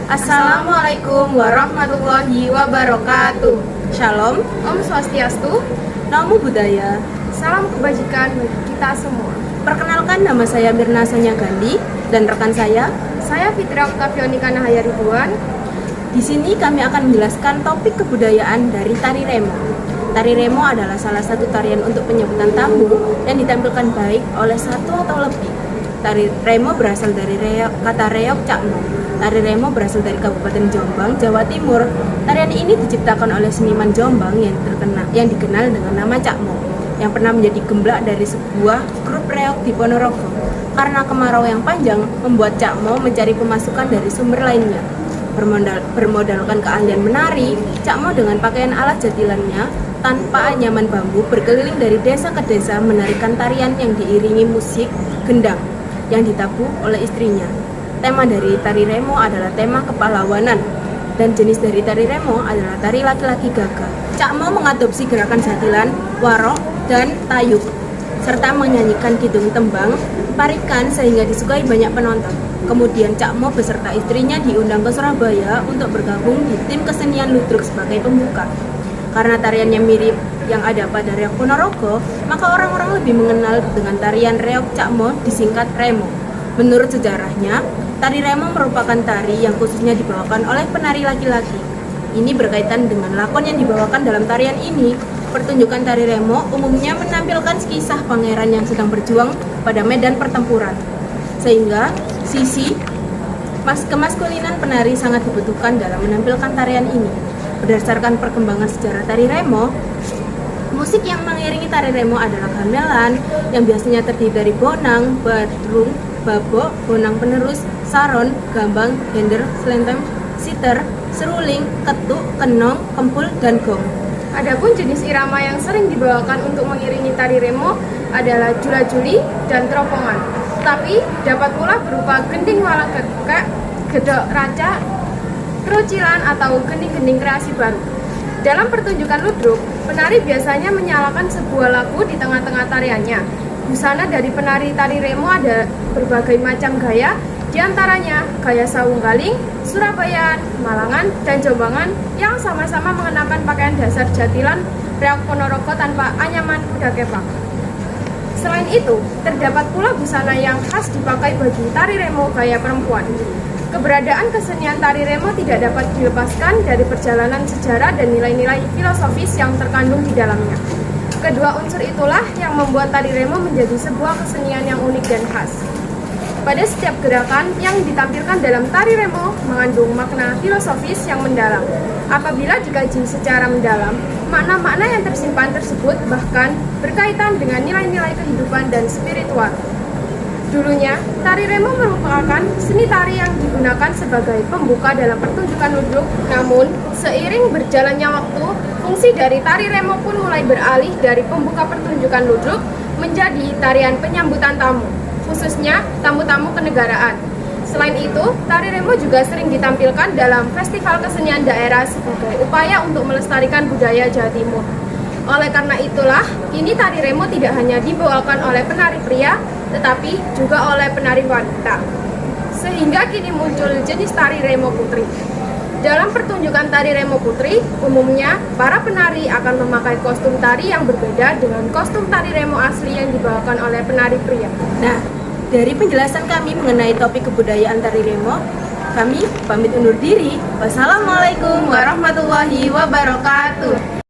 Assalamualaikum warahmatullahi wabarakatuh. Shalom, Om Swastiastu, Namo Buddhaya. salam kebajikan bagi kita semua. Perkenalkan, nama saya Mirna Sanya Gandhi dan rekan saya. Saya Fitria Oktavionika Nahaya Ridwan. Di sini kami akan menjelaskan topik kebudayaan dari tari remo. Tari remo adalah salah satu tarian untuk penyambutan tamu yang ditampilkan baik oleh satu atau lebih. Tari remo berasal dari kata reok cakmo. Tari remo berasal dari Kabupaten Jombang, Jawa Timur. Tarian ini diciptakan oleh seniman Jombang yang dikenal dengan nama Cakmo, yang pernah menjadi gemblak dari sebuah grup reok di Ponorogo. Karena kemarau yang panjang, membuat Cakmo mencari pemasukan dari sumber lainnya. Bermodalkan keahlian menari, Cakmo dengan pakaian alat jadilannya tanpa anyaman bambu berkeliling dari desa ke desa menarikan tarian yang diiringi musik gendang yang ditabuh oleh istrinya. Tema dari tari remo adalah tema kepahlawanan, dan jenis dari tari remo adalah tari laki-laki gagah. Cakmo mengadopsi gerakan jatilan, warok, dan tayub, serta menyanyikan kidung tembang, parikan sehingga disukai banyak penonton. Kemudian Cakmo beserta istrinya diundang ke Surabaya untuk bergabung di tim kesenian ludruk sebagai pembuka. Karena tariannya mirip yang ada pada reok Ponorogo, maka orang-orang lebih mengenal dengan tarian reok Cakmo, disingkat remo. Menurut sejarahnya, tari remo merupakan tari yang khususnya dibawakan oleh penari laki-laki. Ini berkaitan dengan lakon yang dibawakan dalam tarian ini. Pertunjukan tari remo umumnya menampilkan kisah pangeran yang sedang berjuang pada medan pertempuran, sehingga sisi kemaskulinan penari sangat dibutuhkan dalam menampilkan tarian ini. Berdasarkan perkembangan sejarah tari remo, musik yang mengiringi tari remo adalah gamelan yang biasanya terdiri dari bonang, badrung, babok, bonang penerus, saron, gambang, gender, selentem, siter, seruling, ketuk, kenong, kempul, dan gong. Adapun jenis irama yang sering dibawakan untuk mengiringi tari remo adalah jula-juli dan teropongan. Tapi dapat pula berupa gending walang kekek, gedok raca, kerucilan, atau gending-gending kreasi baru. Dalam pertunjukan ludruk, penari biasanya menyalakan sebuah lagu di tengah-tengah tariannya. Busana dari penari tari remo ada berbagai macam gaya, diantaranya gaya Sawung Galing, Surabayaan, Malangan, dan Jombangan yang sama-sama mengenakan pakaian dasar jatilan reok Ponorogo tanpa anyaman kuda kepang. Selain itu, terdapat pula busana yang khas dipakai bagi tari remo gaya perempuan. Keberadaan kesenian tari remo tidak dapat dilepaskan dari perjalanan sejarah dan nilai-nilai filosofis yang terkandung di dalamnya. Kedua unsur itulah yang membuat tari remo menjadi sebuah kesenian yang unik dan khas. Pada setiap gerakan yang ditampilkan dalam tari remo mengandung makna filosofis yang mendalam. Apabila dikaji secara mendalam, makna-makna yang tersimpan tersebut bahkan berkaitan dengan nilai-nilai kehidupan dan spiritual. Dulunya, tari remo merupakan seni tari yang digunakan sebagai pembuka dalam pertunjukan ludruk. Namun, seiring berjalannya waktu, fungsi dari tari remo pun mulai beralih dari pembuka pertunjukan ludruk menjadi tarian penyambutan tamu, khususnya tamu-tamu kenegaraan. Selain itu, tari remo juga sering ditampilkan dalam festival kesenian daerah sebagai upaya untuk melestarikan budaya Jawa Timur. Oleh karena itulah, kini tari remo tidak hanya dibawakan oleh penari pria, tetapi juga oleh penari wanita. Sehingga kini muncul jenis tari remo putri. Dalam pertunjukan tari remo putri, umumnya para penari akan memakai kostum tari yang berbeda dengan kostum tari remo asli yang dibawakan oleh penari pria. Nah, dari penjelasan kami mengenai topik kebudayaan tari remo, kami pamit undur diri. Wassalamualaikum warahmatullahi wabarakatuh.